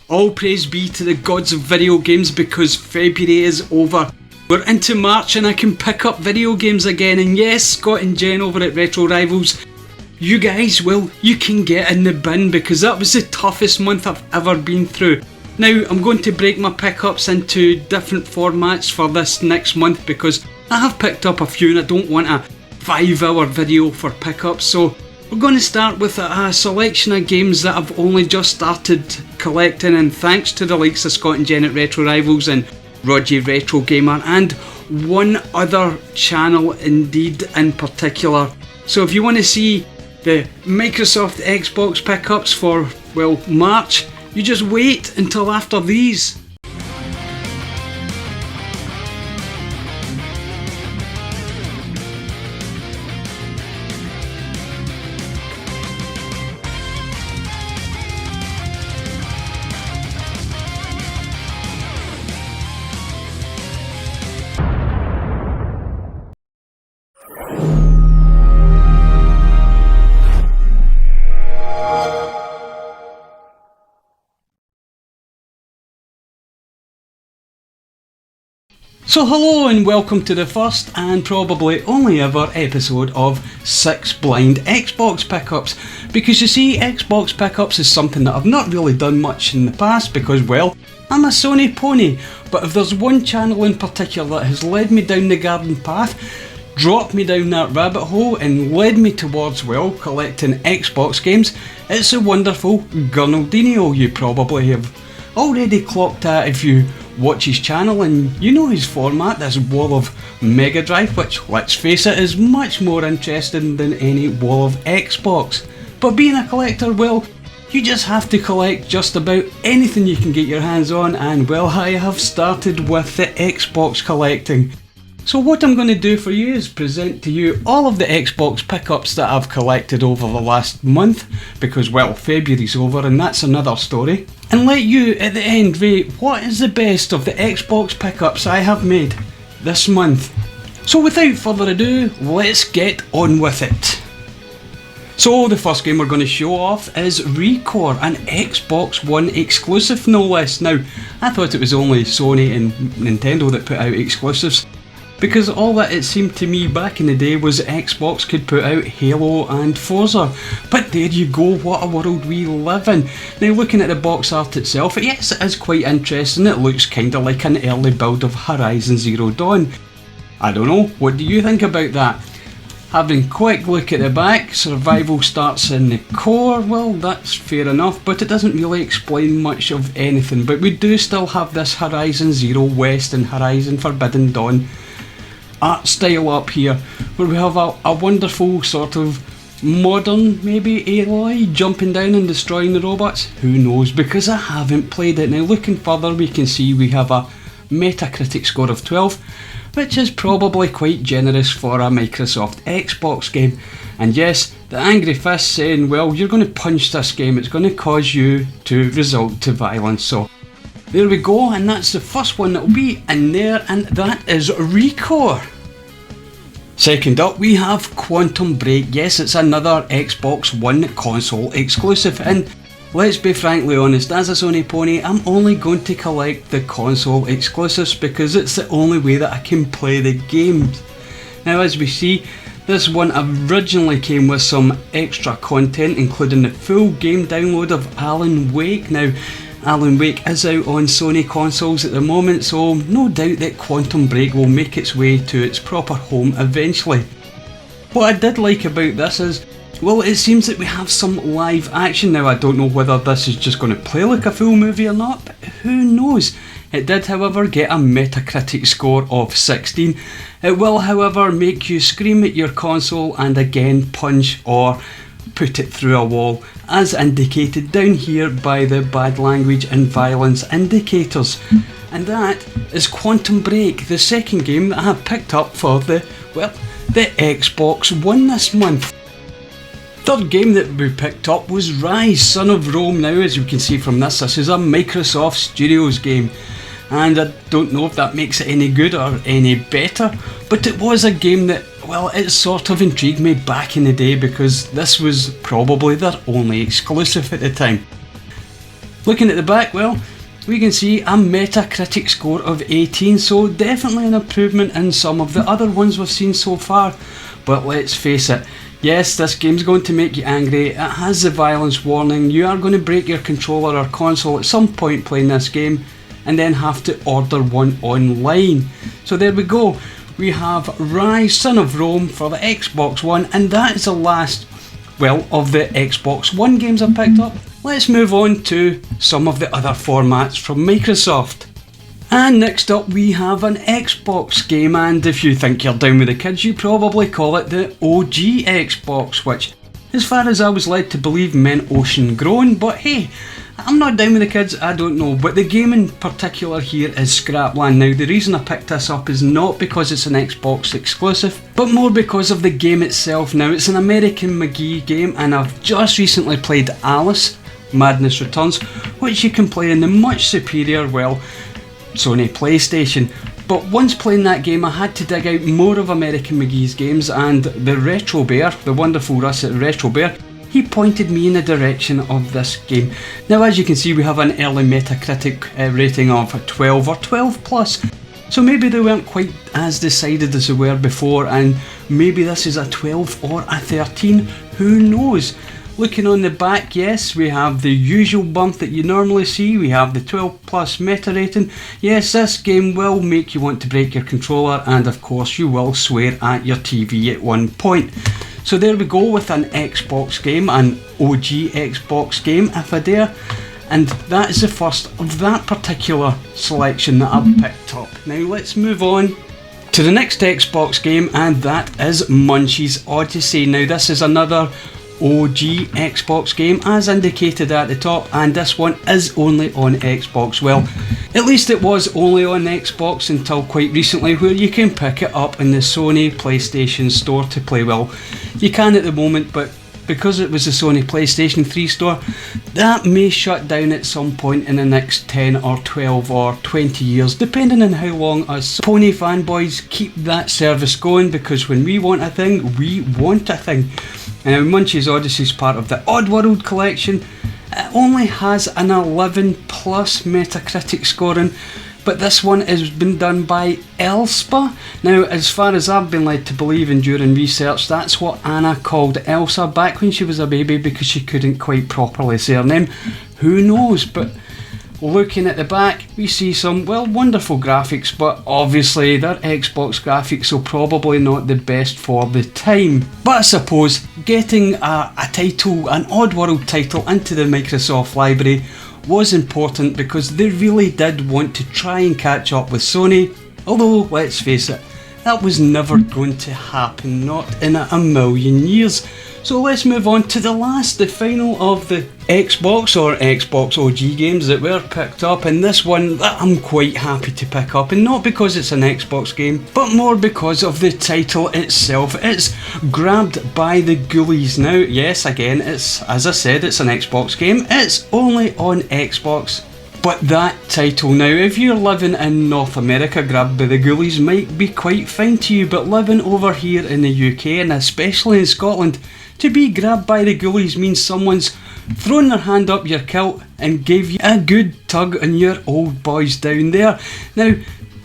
All praise be to the gods of video games because February is over. We're into March and I can pick up video games again, and yes, Scott and Jen over at Retro Rivals, you guys, well, you can get in the bin because that was the toughest month I've ever been through. Now, I'm going to break my pickups into different formats for this next month because I have picked up a few and I don't want a 5-hour video for pickups. So we're going to start with a selection of games that I've only just started collecting, and thanks to the likes of Scott and Jen at Retro Rivals and Rodgy Retro Gamer and one other channel indeed in particular. So if you want to see the Microsoft Xbox pickups for, well, March, you just wait until after these. So hello and welcome to the first and probably only ever episode of 6 blind Xbox pickups, because you see, Xbox pickups is something that I've not really done much in the past because, well, I'm a Sony pony. But if there's one channel in particular that has led me down the garden path, dropped me down that rabbit hole and led me towards, well, collecting Xbox games, it's the wonderful Gurnaldinho. You probably have already clocked that if you watch his channel and you know his format, this wall of Mega Drive, which, let's face it, is much more interesting than any wall of Xbox. But being a collector, well, you just have to collect just about anything you can get your hands on, and well, I have started with the Xbox collecting. So what I'm going to do for you is present to you all of the Xbox pickups that I've collected over the last month, because, well, February's over and that's another story, and let you at the end rate what is the best of the Xbox pickups I have made this month. So without further ado, let's get on with it. So the first game we're going to show off is Recore, an Xbox One exclusive no less. Now, I thought it was only Sony and Nintendo that put out exclusives, because all that it seemed to me back in the day was Xbox could put out Halo and Forza. But there you go, what a world we live in. Now, looking at the box art itself, yes, it is quite interesting. It looks kinda like an early build of Horizon Zero Dawn. I don't know, what do you think about that? Having a quick look at the back, survival starts in the core. Well, that's fair enough, but it doesn't really explain much of anything. But we do still have this Horizon Zero West and Horizon Forbidden Dawn art style up here, where we have a wonderful sort of modern, maybe, Aloy jumping down and destroying the robots. Who knows, because I haven't played it. Now, looking further, we can see we have a Metacritic score of 12, which is probably quite generous for a Microsoft Xbox game. And yes, the angry fist saying, well, you're going to punch this game, it's going to cause you to resort to violence. So there we go, and that's the first one that will be in there, and that is Recore. Second up, we have Quantum Break. Yes, it's another Xbox One console exclusive, and let's be frankly honest, as a Sony pony, I'm only going to collect the console exclusives because it's the only way that I can play the games. Now, as we see, this one originally came with some extra content, including the full game download of Alan Wake. Now, Alan Wake is out on Sony consoles at the moment, so no doubt that Quantum Break will make its way to its proper home eventually. What I did like about this is, well, it seems that we have some live action. Now, I don't know whether this is just going to play like a full movie or not, but who knows. It did, however, get a Metacritic score of 16. It will, however, make you scream at your console and again punch or put it through a wall, as indicated down here by the bad language and violence indicators. And that is Quantum Break, the second game that I have picked up for the Xbox One this month. Third game that we picked up was Ryze Son of Rome. Now, as you can see from this is a Microsoft Studios game, and I don't know if that makes it any good or any better, but it was a game that, well, it sort of intrigued me back in the day because this was probably their only exclusive at the time. Looking at the back, well, we can see a Metacritic score of 18, so definitely an improvement in some of the other ones we've seen so far. But let's face it, yes, this game's going to make you angry. It has the violence warning. You are going to break your controller or console at some point playing this game, and then have to order one online. So there we go. We have Ryze Son of Rome for the Xbox One, and that is the last, well, of the Xbox One games I've picked up. Let's move on to some of the other formats from Microsoft. And next up we have an Xbox game, and if you think you're down with the kids, you probably call it the OG Xbox, which, as far as I was led to believe, meant ocean grown, but hey, I'm not down with the kids, I don't know. But the game in particular here is Scrapland. Now, the reason I picked this up is not because it's an Xbox exclusive, but more because of the game itself. Now, it's an American McGee game, and I've just recently played Alice, Madness Returns, which you can play in the much superior, well, Sony PlayStation. But once playing that game, I had to dig out more of American McGee's games, and the Retro Bear, the wonderful Russ at Retro Bear, he pointed me in the direction of this game. Now, as you can see, we have an early Metacritic rating of 12 or 12 plus. So maybe they weren't quite as decided as they were before, and maybe this is a 12 or a 13, who knows. Looking on the back, yes, we have the usual bump that you normally see. We have the 12 plus meta rating. Yes, this game will make you want to break your controller, and of course you will swear at your TV at one point. So there we go with an Xbox game, an OG Xbox game if I dare, and that is the first of that particular selection that I've picked up. Now let's move on to the next Xbox game, and that is Munchie's Odyssey. Now this is another OG Xbox game as indicated at the top, and this one is only on Xbox. Well, at least it was only on Xbox until quite recently, where you can pick it up in the Sony PlayStation store to play. Well, you can at the moment, but because it was the Sony PlayStation 3 store, that may shut down at some point in the next 10 or 12 or 20 years, depending on how long us Pony fanboys keep that service going, because when we want a thing, we want a thing. Now, Munchie's Odyssey is part of the Oddworld collection. It only has an 11 plus Metacritic scoring, but this one has been done by Elspa. Now, as far as I've been led to believe and during research, that's what Anna called Elsa back when she was a baby because she couldn't quite properly say her name. Who knows? But looking at the back, we see some, well, wonderful graphics, but obviously they're Xbox graphics, so probably not the best for the time. But I suppose getting a title, an Oddworld title, into the Microsoft library was important because they really did want to try and catch up with Sony, although let's face it, that was never going to happen, not in a million years. So let's move on to the last, the final of the Xbox or Xbox OG games that were picked up, and this one that I'm quite happy to pick up, and not because it's an Xbox game, but more because of the title itself. It's Grabbed by the Ghoulies. Now, yes, again, it's, as I said, it's an Xbox game. It's only on Xbox. But that title now, if you're living in North America, Grabbed by the Ghoulies might be quite fine to you, but living over here in the UK, and especially in Scotland, to be grabbed by the ghoulies means someone's thrown their hand up your kilt and gave you a good tug on your old boys down there. Now,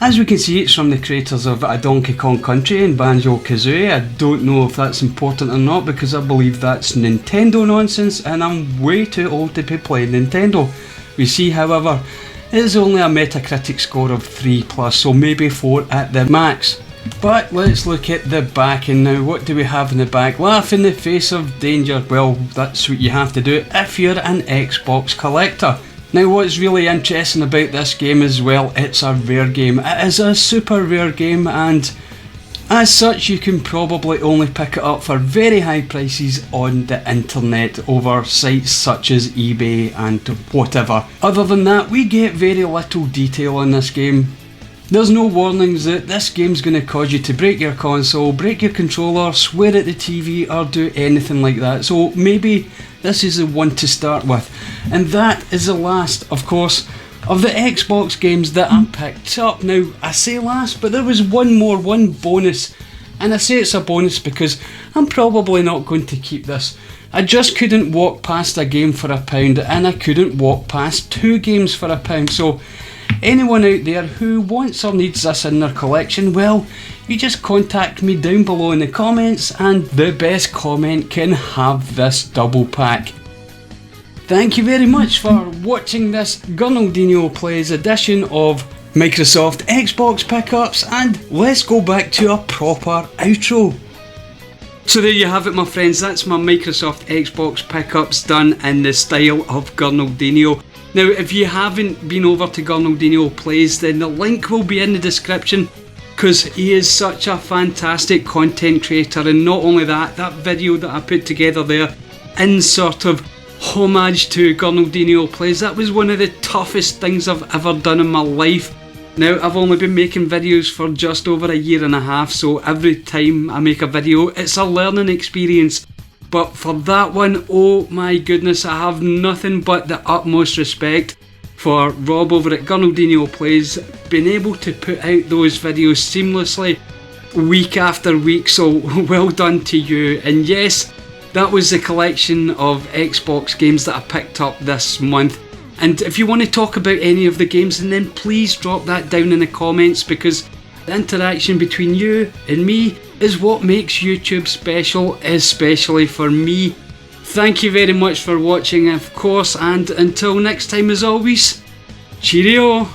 as we can see, it's from the creators of A Donkey Kong Country and Banjo-Kazooie. I don't know if that's important or not, because I believe that's Nintendo nonsense, and I'm way too old to be playing Nintendo. We see, however, it is only a Metacritic score of 3 plus, so maybe 4 at the max. But let's look at the back, and now what do we have in the back? Laugh in the face of danger. Well, that's what you have to do if you're an Xbox collector. Now, what's really interesting about this game as well, it's a rare game. It is a super rare game, and as such you can probably only pick it up for very high prices on the internet over sites such as eBay and whatever. Other than that, we get very little detail on this game. There's no warnings that this game's going to cause you to break your console, break your controller, swear at the TV, or do anything like that. So maybe this is the one to start with. And that is the last, of course, of the Xbox games that I picked up. Now, I say last, but there was one more, one bonus. And I say it's a bonus because I'm probably not going to keep this I just couldn't walk past a game for £1, and I couldn't walk past 2 games for £1. So anyone out there who wants or needs this in their collection, well, you just contact me down below in the comments, and the best comment can have this double pack. Thank you very much for watching this Gurnaldinho Plays edition of Microsoft Xbox pickups, and let's go back to a proper outro. So there you have it, my friends, that's my Microsoft Xbox pickups done in the style of Gurnaldinho. Now if you haven't been over to Gurnaldinho Plays, then the link will be in the description, because he is such a fantastic content creator. And not only that, that video that I put together there in sort of homage to Gurnaldinho Plays, that was one of the toughest things I've ever done in my life. Now I've only been making videos for just over a year and a half, so every time I make a video it's a learning experience. But for that one, oh my goodness, I have nothing but the utmost respect for Rob over at Gurnaldinho Plays, being able to put out those videos seamlessly week after week, so well done to you. And yes, that was the collection of Xbox games that I picked up this month. And if you want to talk about any of the games, then please drop that down in the comments, because the interaction between you and me is what makes YouTube special, especially for me. Thank you very much for watching, of course, and until next time, as always, cheerio!